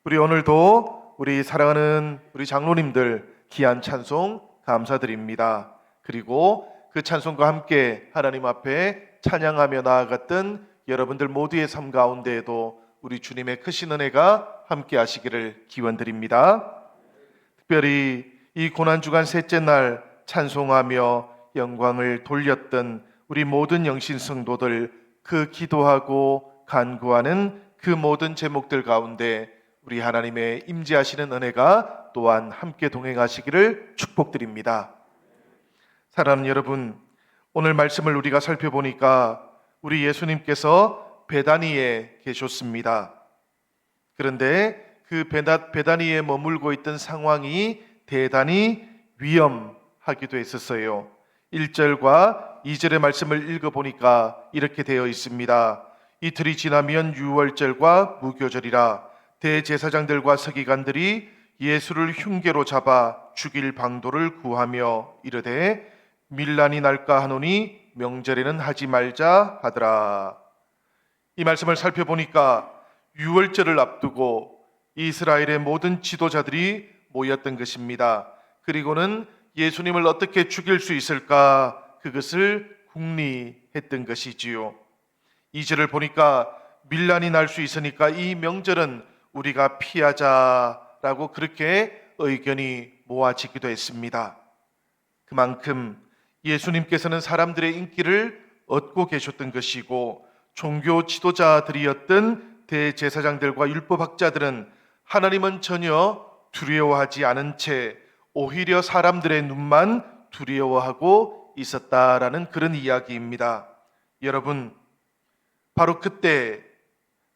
우리 오늘도 우리 사랑하는 우리 장로님들 귀한 찬송 감사드립니다. 그리고 그 찬송과 함께 하나님 앞에 찬양하며 나아갔던 여러분들 모두의 삶 가운데에도 우리 주님의 크신 은혜가 함께 하시기를 기원드립니다. 특별히 이 고난주간 셋째 날 찬송하며 영광을 돌렸던 우리 모든 영신 성도들, 그 기도하고 간구하는 그 모든 제목들 가운데 우리 하나님의 임재하시는 은혜가 또한 함께 동행하시기를 축복드립니다. 사랑하는 여러분, 오늘 말씀을 우리가 살펴보니까 우리 예수님께서 베다니에 계셨습니다. 그런데 그 베다니에 머물고 있던 상황이 대단히 위험하기도 했었어요. 1절과 2절의 말씀을 읽어보니까 이렇게 되어 있습니다. 이틀이 지나면 유월절과 무교절이라 대제사장들과 서기관들이 예수를 흉계로 잡아 죽일 방도를 구하며 이르되 밀란이 날까 하노니 명절에는 하지 말자 하더라. 이 말씀을 살펴보니까 유월절을 앞두고 이스라엘의 모든 지도자들이 모였던 것입니다. 그리고는 예수님을 어떻게 죽일 수 있을까, 그것을 궁리했던 것이지요. 2절을 보니까 밀란이 날 수 있으니까 이 명절은 우리가 피하자라고 그렇게 의견이 모아지기도 했습니다. 그만큼 예수님께서는 사람들의 인기를 얻고 계셨던 것이고, 종교 지도자들이었던 대제사장들과 율법학자들은 하나님은 전혀 두려워하지 않은 채 오히려 사람들의 눈만 두려워하고 있었다라는 그런 이야기입니다. 여러분, 바로 그때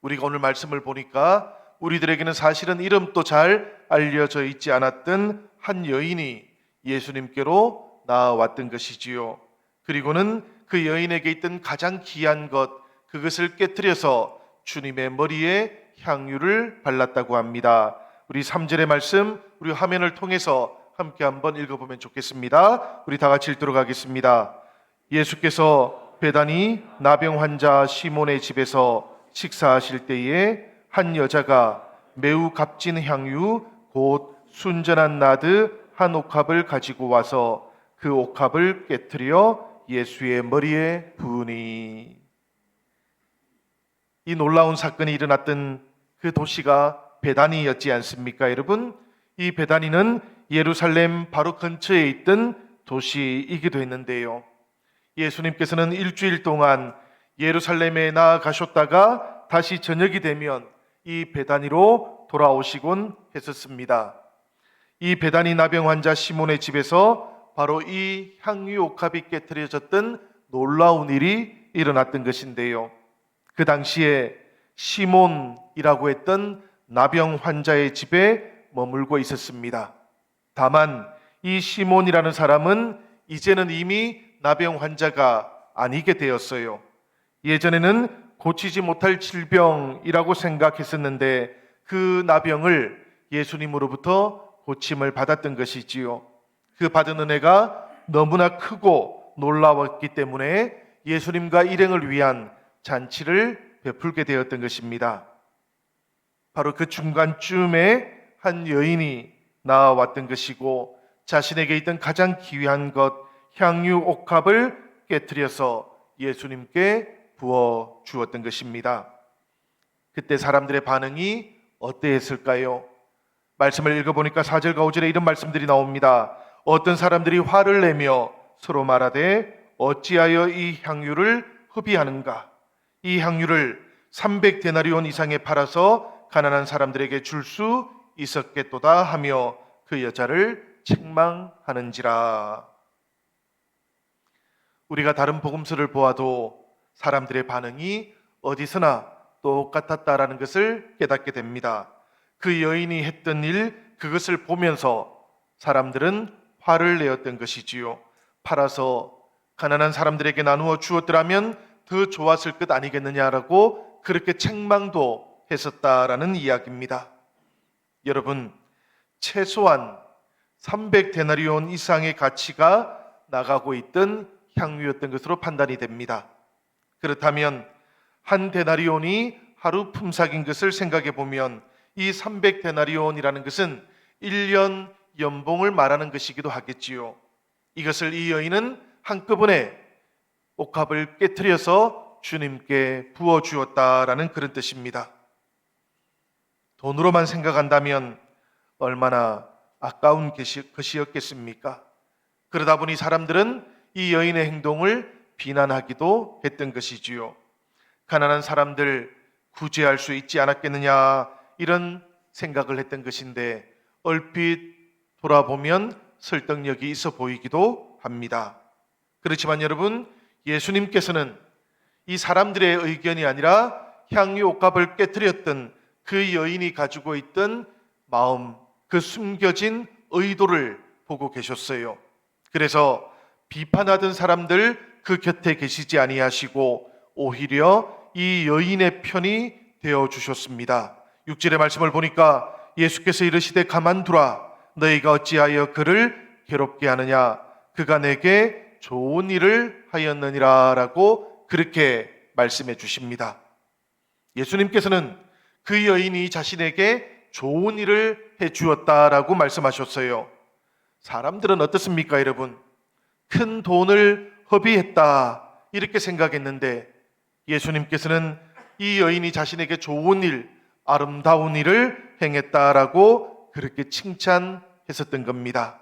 우리가 오늘 말씀을 보니까 우리들에게는 사실은 이름도 잘 알려져 있지 않았던 한 여인이 예수님께로 나아왔던 것이지요. 그리고는 그 여인에게 있던 가장 귀한 것, 그것을 깨트려서 주님의 머리에 향유를 발랐다고 합니다. 우리 3절의 말씀, 우리 화면을 통해서 함께 한번 읽어보면 좋겠습니다. 우리 다 같이 읽도록 하겠습니다. 예수께서 베다니 나병 환자 시몬의 집에서 식사하실 때에 한 여자가 매우 값진 향유 곧 순전한 나드 한 옥합을 가지고 와서 그 옥합을 깨트려 예수의 머리에 부으니. 이 놀라운 사건이 일어났던 그 도시가 베다니였지 않습니까, 여러분? 이 베다니는 예루살렘 바로 근처에 있던 도시이기도 했는데요. 예수님께서는 일주일 동안 예루살렘에 나아가셨다가 다시 저녁이 되면 이 베다니로 돌아오시곤 했었습니다. 이 베다니 나병 환자 시몬의 집에서 바로 이 향유 옥합이 깨트려졌던 놀라운 일이 일어났던 것인데요. 그 당시에 시몬이라고 했던 나병 환자의 집에 머물고 있었습니다. 다만 이 시몬이라는 사람은 이제는 이미 나병 환자가 아니게 되었어요. 예전에는 고치지 못할 질병이라고 생각했었는데 그 나병을 예수님으로부터 고침을 받았던 것이지요. 그 받은 은혜가 너무나 크고 놀라웠기 때문에 예수님과 일행을 위한 잔치를 베풀게 되었던 것입니다. 바로 그 중간쯤에 한 여인이 나와왔던 것이고, 자신에게 있던 가장 귀한 것 향유 옥합을 깨트려서 예수님께 부어 주었던 것입니다. 그때 사람들의 반응이 어떠했을까요? 말씀을 읽어보니까 4절과 5절에 이런 말씀들이 나옵니다. 어떤 사람들이 화를 내며 서로 말하되 어찌하여 이 향유를 흡의하는가? 이 향유를 300데나리온 이상에 팔아서 가난한 사람들에게 줄 수 있었겠도다 하며 그 여자를 책망하는지라. 우리가 다른 복음서를 보아도 사람들의 반응이 어디서나 똑같았다라는 것을 깨닫게 됩니다. 그 여인이 했던 일, 그것을 보면서 사람들은 화를 내었던 것이지요. 팔아서 가난한 사람들에게 나누어 주었더라면 더 좋았을 것 아니겠느냐라고 그렇게 책망도 했었다라는 이야기입니다. 여러분, 최소한 300데나리온 이상의 가치가 나가고 있던 향유였던 것으로 판단이 됩니다. 그렇다면 한 데나리온이 하루 품삯인 것을 생각해 보면 이 300데나리온이라는 것은 1년 연봉을 말하는 것이기도 하겠지요. 이것을 이 여인은 한꺼번에 옥합을 깨트려서 주님께 부어주었다라는 그런 뜻입니다. 돈으로만 생각한다면 얼마나 아까운 것이었겠습니까? 그러다 보니 사람들은 이 여인의 행동을 비난하기도 했던 것이지요. 가난한 사람들 구제할 수 있지 않았겠느냐, 이런 생각을 했던 것인데 얼핏 돌아보면 설득력이 있어 보이기도 합니다. 그렇지만 여러분, 예수님께서는 이 사람들의 의견이 아니라 향유 옥합을 깨뜨렸던 그 여인이 가지고 있던 마음, 그 숨겨진 의도를 보고 계셨어요. 그래서 비판하던 사람들 그 곁에 계시지 아니하시고 오히려 이 여인의 편이 되어 주셨습니다. 6절의 말씀을 보니까 예수께서 이르시되 가만두라, 너희가 어찌하여 그를 괴롭게 하느냐, 그가 내게 좋은 일을 하였느니라 라고 그렇게 말씀해 주십니다. 예수님께서는 그 여인이 자신에게 좋은 일을 해 주었다라고 말씀하셨어요. 사람들은 어떻습니까, 여러분? 큰 돈을 허비했다 이렇게 생각했는데 예수님께서는 이 여인이 자신에게 좋은 일, 아름다운 일을 행했다라고 그렇게 칭찬했었던 겁니다.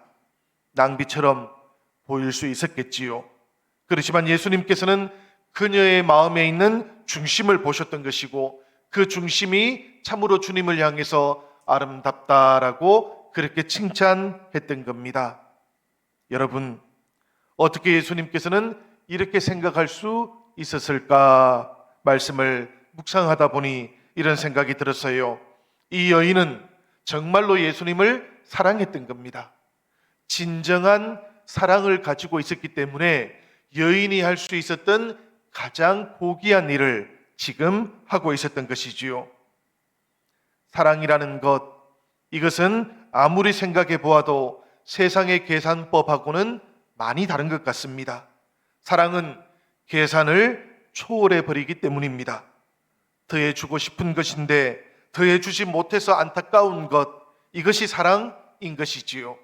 낭비처럼 보일 수 있었겠지요. 그렇지만 예수님께서는 그녀의 마음에 있는 중심을 보셨던 것이고 그 중심이 참으로 주님을 향해서 아름답다라고 그렇게 칭찬했던 겁니다. 여러분, 어떻게 예수님께서는 이렇게 생각할 수 있었을까 말씀을 묵상하다 보니 이런 생각이 들었어요. 이 여인은 정말로 예수님을 사랑했던 겁니다. 진정한 사랑을 가지고 있었기 때문에 여인이 할 수 있었던 가장 고귀한 일을 지금 하고 있었던 것이지요. 사랑이라는 것, 이것은 아무리 생각해 보아도 세상의 계산법하고는 많이 다른 것 같습니다. 사랑은 계산을 초월해 버리기 때문입니다. 더해주고 싶은 것인데 더해주지 못해서 안타까운 것, 이것이 사랑인 것이지요.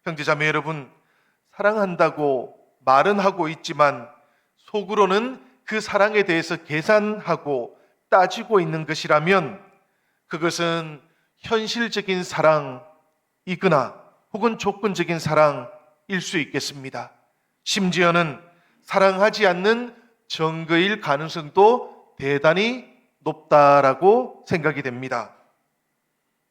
형제자매 여러분, 사랑한다고 말은 하고 있지만 속으로는 그 사랑에 대해서 계산하고 따지고 있는 것이라면 그것은 현실적인 사랑이거나 혹은 조건적인 사랑일 수 있겠습니다. 심지어는 사랑하지 않는 정거일 가능성도 대단히 높다라고 생각이 됩니다.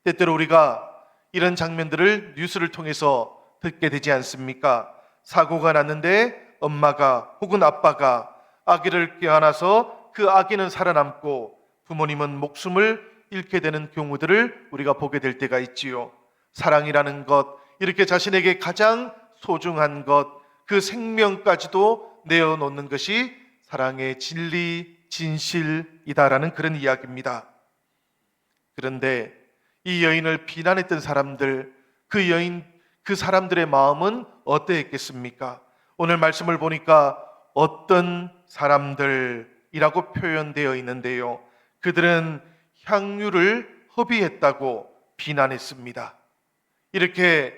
때때로 우리가 이런 장면들을 뉴스를 통해서 듣게 되지 않습니까? 사고가 났는데 엄마가 혹은 아빠가 아기를 껴안아서 그 아기는 살아남고 부모님은 목숨을 잃게 되는 경우들을 우리가 보게 될 때가 있지요. 사랑이라는 것, 이렇게 자신에게 가장 소중한 것, 그 생명까지도 내어놓는 것이 사랑의 진리, 진실이다라는 그런 이야기입니다. 그런데 이 여인을 비난했던 사람들, 그 사람들의 마음은 어떠했겠습니까? 오늘 말씀을 보니까 어떤 사람들이라고 표현되어 있는데요. 그들은 향유를 허비했다고 비난했습니다. 이렇게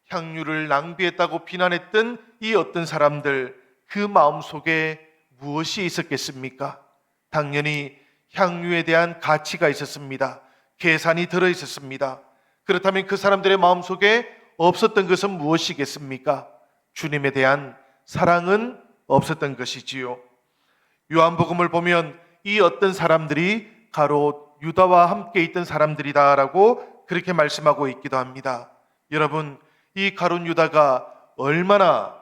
향유를 낭비했다고 비난했던 이 어떤 사람들, 그 마음속에 무엇이 있었겠습니까? 당연히 향유에 대한 가치가 있었습니다. 계산이 들어 있었습니다. 그렇다면 그 사람들의 마음속에 없었던 것은 무엇이겠습니까? 주님에 대한 사랑은 없었던 것이지요. 요한복음을 보면 이 어떤 사람들이 가롯 유다와 함께 있던 사람들이다라고 그렇게 말씀하고 있기도 합니다. 여러분, 이 가룟 유다가 얼마나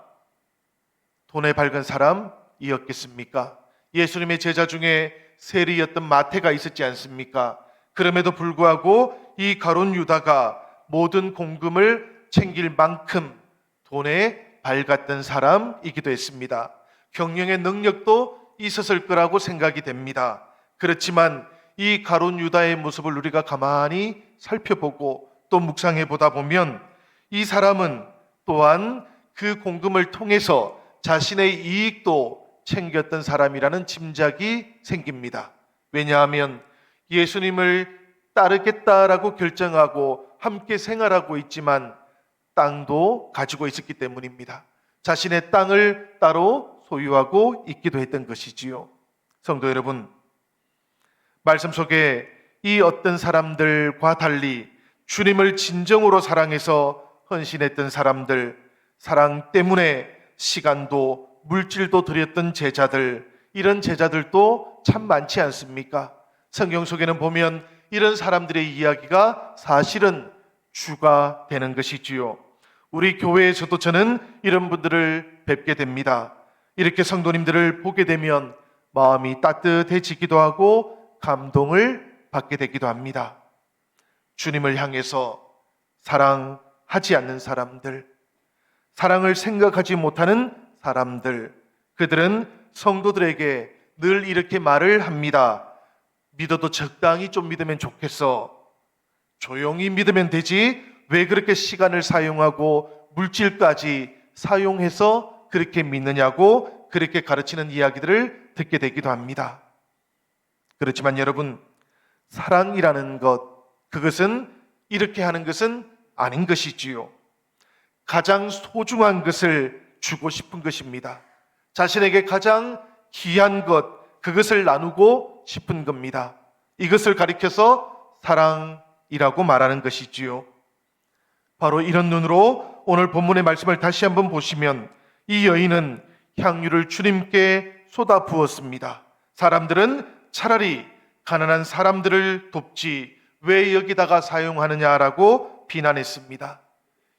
돈에 밝은 사람이었겠습니까? 예수님의 제자 중에 세리였던 마태가 있었지 않습니까? 그럼에도 불구하고 이 가룟 유다가 모든 공금을 챙길 만큼 돈에 밝았던 사람이기도 했습니다. 경영의 능력도 있었을 거라고 생각이 됩니다. 그렇지만 이 가룟 유다의 모습을 우리가 가만히 살펴보고 또 묵상해 보다 보면 이 사람은 또한 그 공금을 통해서 자신의 이익도 챙겼던 사람이라는 짐작이 생깁니다. 왜냐하면 예수님을 따르겠다라고 결정하고 함께 생활하고 있지만 땅도 가지고 있었기 때문입니다. 자신의 땅을 따로 소유하고 있기도 했던 것이지요. 성도 여러분, 말씀 속에 이 어떤 사람들과 달리 주님을 진정으로 사랑해서 헌신했던 사람들, 사랑 때문에 시간도 물질도 드렸던 제자들, 이런 제자들도 참 많지 않습니까? 성경 속에는 보면 이런 사람들의 이야기가 사실은 주가 되는 것이지요. 우리 교회에서도 저는 이런 분들을 뵙게 됩니다. 이렇게 성도님들을 보게 되면 마음이 따뜻해지기도 하고 감동을 받게 되기도 합니다. 주님을 향해서 사랑하지 않는 사람들, 사랑을 생각하지 못하는 사람들, 그들은 성도들에게 늘 이렇게 말을 합니다. 믿어도 적당히 좀 믿으면 좋겠어. 조용히 믿으면 되지. 왜 그렇게 시간을 사용하고 물질까지 사용해서 그렇게 믿느냐고 그렇게 가르치는 이야기들을 듣게 되기도 합니다. 그렇지만 여러분, 사랑이라는 것, 그것은 이렇게 하는 것은 아닌 것이지요. 가장 소중한 것을 주고 싶은 것입니다. 자신에게 가장 귀한 것, 그것을 나누고 싶은 겁니다. 이것을 가리켜서 사랑이라고 말하는 것이지요. 바로 이런 눈으로 오늘 본문의 말씀을 다시 한번 보시면 이 여인은 향유를 주님께 쏟아 부었습니다. 사람들은 차라리 가난한 사람들을 돕지 왜 여기다가 사용하느냐라고 비난했습니다.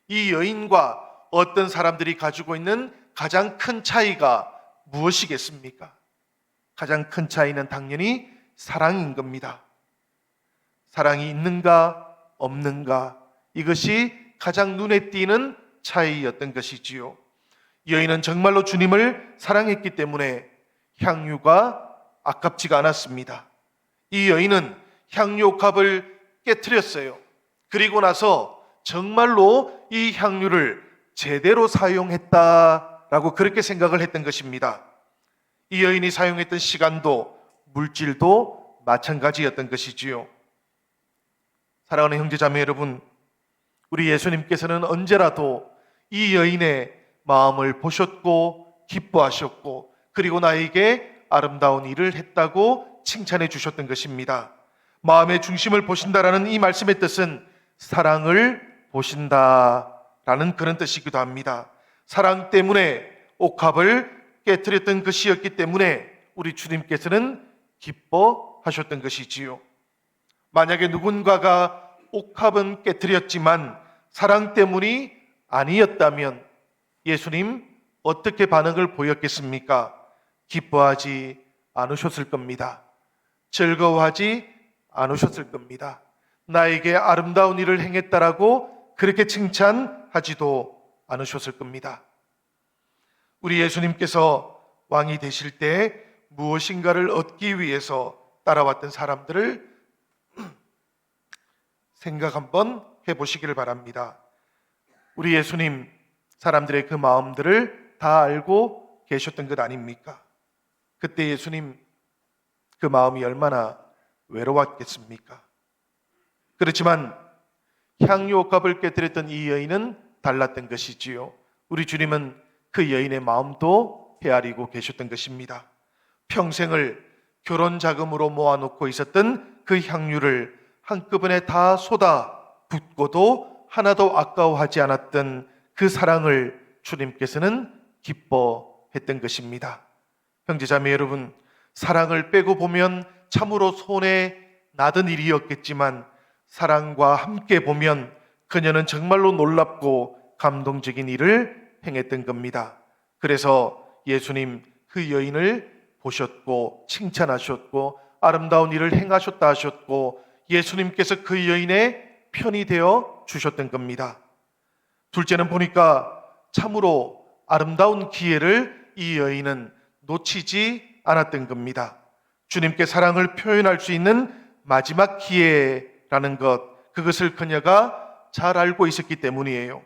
이 여인과 어떤 사람들이 가지고 있는 가장 큰 차이가 무엇이겠습니까? 가장 큰 차이는 당연히 사랑인 겁니다. 사랑이 있는가 없는가, 이것이 가장 눈에 띄는 차이였던 것이지요. 여인은 정말로 주님을 사랑했기 때문에 향유가 아깝지가 않았습니다. 이 여인은 향유옥합을 깨트렸어요. 그리고 나서 정말로 이 향유를 제대로 사용했다라고 그렇게 생각을 했던 것입니다. 이 여인이 사용했던 시간도 물질도 마찬가지였던 것이지요. 사랑하는 형제자매 여러분, 우리 예수님께서는 언제라도 이 여인의 마음을 보셨고 기뻐하셨고 그리고 나에게 아름다운 일을 했다고 칭찬해 주셨던 것입니다. 마음의 중심을 보신다라는 이 말씀의 뜻은 사랑을 보신다라는 그런 뜻이기도 합니다. 사랑 때문에 옥합을 깨트렸던 것이었기 때문에 우리 주님께서는 기뻐하셨던 것이지요. 만약에 누군가가 옥합은 깨트렸지만 사랑 때문이 아니었다면 예수님 어떻게 반응을 보였겠습니까? 기뻐하지 않으셨을 겁니다. 즐거워하지 않으셨을 겁니다. 나에게 아름다운 일을 행했다라고 그렇게 칭찬하지도 않으셨을 겁니다. 우리 예수님께서 왕이 되실 때 무엇인가를 얻기 위해서 따라왔던 사람들을 생각 한번 해보시기를 바랍니다. 우리 예수님, 사람들의 그 마음들을 다 알고 계셨던 것 아닙니까? 그때 예수님 그 마음이 얼마나 외로웠겠습니까? 그렇지만 향유옥합을 깨뜨렸던 이 여인은 달랐던 것이지요. 우리 주님은 그 여인의 마음도 헤아리고 계셨던 것입니다. 평생을 결혼 자금으로 모아놓고 있었던 그 향유를 한꺼번에 다 쏟아 붓고도 하나도 아까워하지 않았던 그 사랑을 주님께서는 기뻐했던 것입니다. 형제자매 여러분, 사랑을 빼고 보면 참으로 손에 나던 일이었겠지만 사랑과 함께 보면 그녀는 정말로 놀랍고 감동적인 일을 행했던 겁니다. 그래서 예수님 그 여인을 보셨고 칭찬하셨고 아름다운 일을 행하셨다 하셨고 예수님께서 그 여인의 편이 되어 주셨던 겁니다. 둘째는 보니까 참으로 아름다운 기회를 이 여인은 놓치지 않았던 겁니다. 주님께 사랑을 표현할 수 있는 마지막 기회라는 것, 그것을 그녀가 잘 알고 있었기 때문이에요.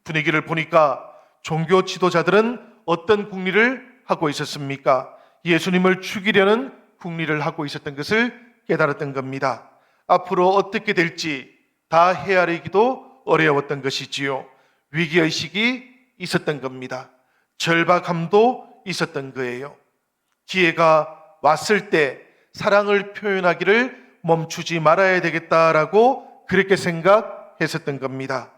분위기를 보니까 종교 지도자들은 어떤 궁리를 하고 있었습니까? 예수님을 죽이려는 궁리를 하고 있었던 것을 깨달았던 겁니다. 앞으로 어떻게 될지 다 헤아리기도 어려웠던 것이지요. 위기의식이 있었던 겁니다. 절박함도 있었던 거예요. 기회가 왔을 때 사랑을 표현하기를 멈추지 말아야 되겠다라고 그렇게 생각했었던 겁니다.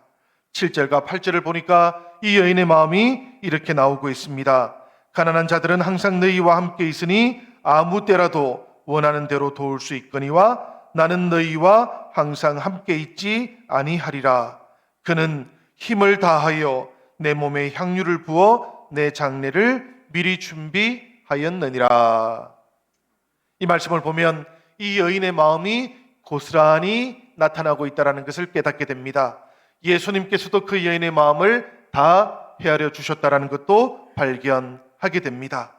7절과 8절을 보니까 이 여인의 마음이 이렇게 나오고 있습니다. 가난한 자들은 항상 너희와 함께 있으니 아무 때라도 원하는 대로 도울 수 있거니와 나는 너희와 항상 함께 있지 아니하리라. 그는 힘을 다하여 내 몸에 향유를 부어 내 장례를 미리 준비하였느니라. 이 말씀을 보면 이 여인의 마음이 고스란히 나타나고 있다는 것을 깨닫게 됩니다. 예수님께서도 그 여인의 마음을 다 헤아려 주셨다는 것도 발견하게 됩니다.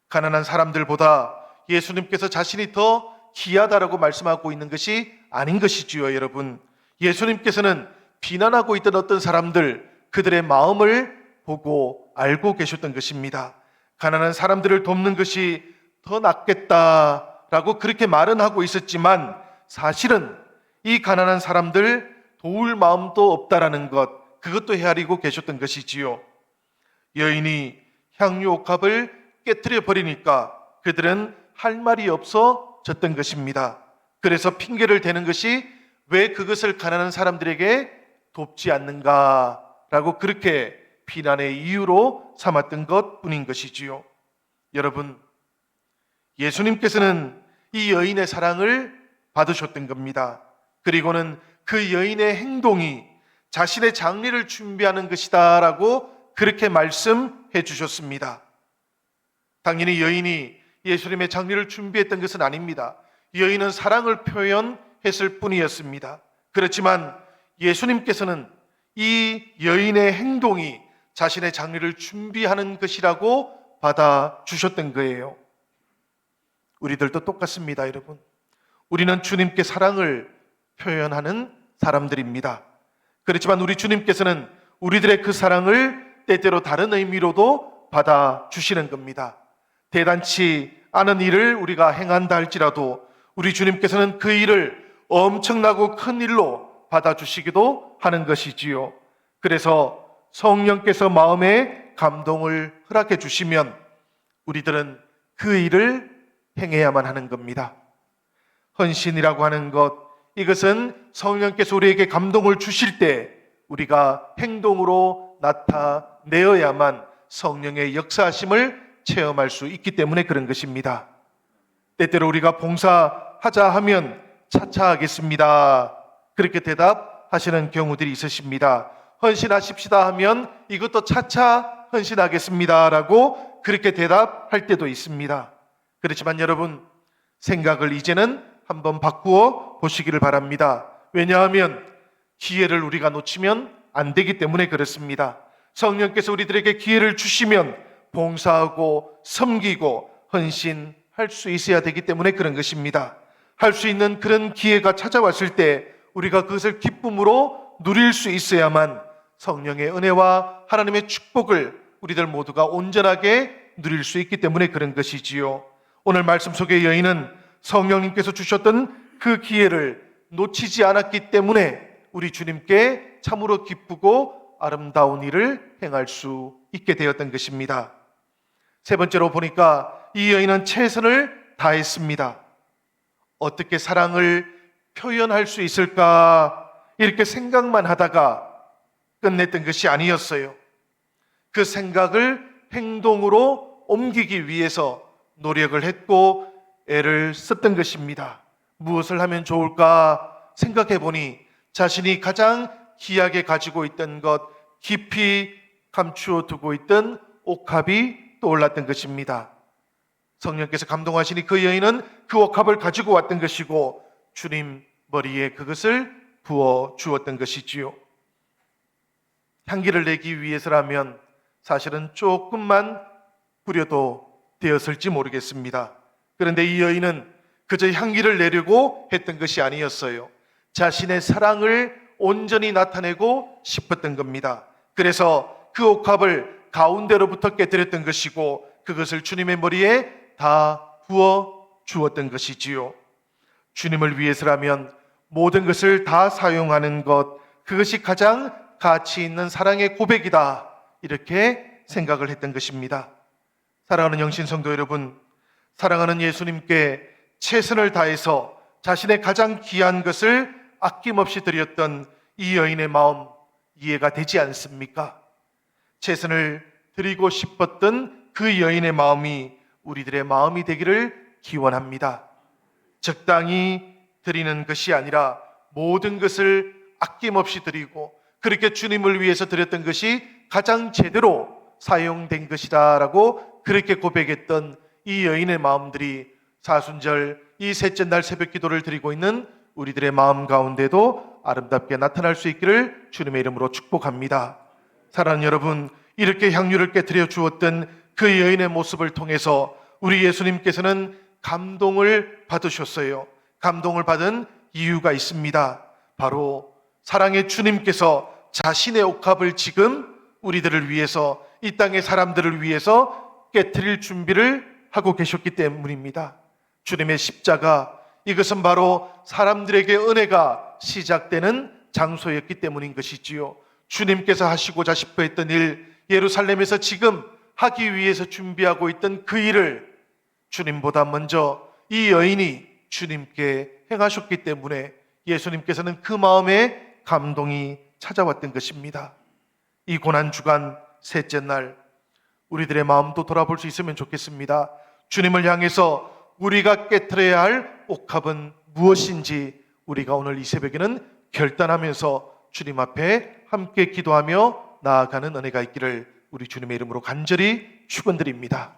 가난한 사람들보다 예수님께서 자신이 더 귀하다라고 말씀하고 있는 것이 아닌 것이지요, 여러분. 예수님께서는 비난하고 있던 어떤 사람들, 그들의 마음을 보고 알고 계셨던 것입니다. 가난한 사람들을 돕는 것이 더 낫겠다라고 그렇게 말은 하고 있었지만 사실은 이 가난한 사람들 도울 마음도 없다라는 것, 그것도 헤아리고 계셨던 것이지요. 여인이 향유 옥합을 깨트려 버리니까 그들은 할 말이 없어졌던 것입니다. 그래서 핑계를 대는 것이 왜 그것을 가난한 사람들에게 돕지 않는가라고 그렇게 비난의 이유로 삼았던 것뿐인 것이지요. 여러분, 예수님께서는 이 여인의 사랑을 받으셨던 겁니다. 그리고는 그 여인의 행동이 자신의 장례를 준비하는 것이다라고 그렇게 말씀해 주셨습니다. 당연히 여인이 예수님의 장례를 준비했던 것은 아닙니다. 여인은 사랑을 표현했을 뿐이었습니다. 그렇지만 예수님께서는 이 여인의 행동이 자신의 장례를 준비하는 것이라고 받아주셨던 거예요. 우리들도 똑같습니다, 여러분. 우리는 주님께 사랑을 표현하는 사람들입니다. 그렇지만 우리 주님께서는 우리들의 그 사랑을 때때로 다른 의미로도 받아주시는 겁니다. 대단치 않은 일을 우리가 행한다 할지라도 우리 주님께서는 그 일을 엄청나고 큰 일로 받아주시기도 하는 것이지요. 그래서 성령께서 마음에 감동을 허락해 주시면 우리들은 그 일을 행해야만 하는 겁니다. 헌신이라고 하는 것, 이것은 성령께서 우리에게 감동을 주실 때 우리가 행동으로 나타내어야만 성령의 역사하심을 체험할 수 있기 때문에 그런 것입니다. 때때로 우리가 봉사하자 하면 차차 하겠습니다, 그렇게 대답하시는 경우들이 있으십니다. 헌신하십시다 하면 이것도 차차 헌신하겠습니다 라고 그렇게 대답할 때도 있습니다. 그렇지만 여러분, 생각을 이제는 한번 바꾸어 보시기를 바랍니다. 왜냐하면 기회를 우리가 놓치면 안 되기 때문에 그렇습니다. 성령께서 우리들에게 기회를 주시면 봉사하고 섬기고 헌신할 수 있어야 되기 때문에 그런 것입니다. 할 수 있는 그런 기회가 찾아왔을 때 우리가 그것을 기쁨으로 누릴 수 있어야만 성령의 은혜와 하나님의 축복을 우리들 모두가 온전하게 누릴 수 있기 때문에 그런 것이지요. 오늘 말씀 속의 여인은 성령님께서 주셨던 그 기회를 놓치지 않았기 때문에 우리 주님께 참으로 기쁘고 아름다운 일을 행할 수 있게 되었던 것입니다. 세 번째로 보니까 이 여인은 최선을 다했습니다. 어떻게 사랑을 표현할 수 있을까 이렇게 생각만 하다가 끝냈던 것이 아니었어요. 그 생각을 행동으로 옮기기 위해서 노력을 했고 애를 썼던 것입니다. 무엇을 하면 좋을까 생각해 보니 자신이 가장 귀하게 가지고 있던 것, 깊이 감추어 두고 있던 옥합이 떠올랐던 것입니다. 성령께서 감동하시니 그 여인은 그 옥합을 가지고 왔던 것이고 주님 머리에 그것을 부어 주었던 것이지요. 향기를 내기 위해서라면 사실은 조금만 뿌려도 되었을지 모르겠습니다. 그런데 이 여인은 그저 향기를 내려고 했던 것이 아니었어요. 자신의 사랑을 온전히 나타내고 싶었던 겁니다. 그래서 그 옥합을 가운데로부터 깨뜨렸던 것이고 그것을 주님의 머리에 다 부어 주었던 것이지요. 주님을 위해서라면 모든 것을 다 사용하는 것, 그것이 가장 가치 있는 사랑의 고백이다. 이렇게 생각을 했던 것입니다. 사랑하는 영신성도 여러분, 사랑하는 예수님께 최선을 다해서 자신의 가장 귀한 것을 아낌없이 드렸던 이 여인의 마음 이해가 되지 않습니까? 최선을 드리고 싶었던 그 여인의 마음이 우리들의 마음이 되기를 기원합니다. 적당히 드리는 것이 아니라 모든 것을 아낌없이 드리고 그렇게 주님을 위해서 드렸던 것이 가장 제대로 사용된 것이다 라고 그렇게 고백했던 이 여인의 마음들이 사순절 이 셋째 날 새벽 기도를 드리고 있는 우리들의 마음 가운데도 아름답게 나타날 수 있기를 주님의 이름으로 축복합니다. 사랑하는 여러분, 이렇게 향유를 깨뜨려 주었던 그 여인의 모습을 통해서 우리 예수님께서는 감동을 받으셨어요. 감동을 받은 이유가 있습니다. 바로 사랑의 주님께서 자신의 옥합을 지금 우리들을 위해서, 이 땅의 사람들을 위해서 깨뜨릴 준비를 하고 계셨기 때문입니다. 주님의 십자가, 이것은 바로 사람들에게 은혜가 시작되는 장소였기 때문인 것이지요. 주님께서 하시고자 싶어 했던 일, 예루살렘에서 지금 하기 위해서 준비하고 있던 그 일을 주님보다 먼저 이 여인이 주님께 행하셨기 때문에 예수님께서는 그 마음에 감동이 찾아왔던 것입니다. 이 고난주간 셋째 날 우리들의 마음도 돌아볼 수 있으면 좋겠습니다. 주님을 향해서 우리가 깨트려야 할 옥합은 무엇인지 우리가 오늘 이 새벽에는 결단하면서 주님 앞에 함께 기도하며 나아가는 은혜가 있기를 우리 주님의 이름으로 간절히 축원드립니다.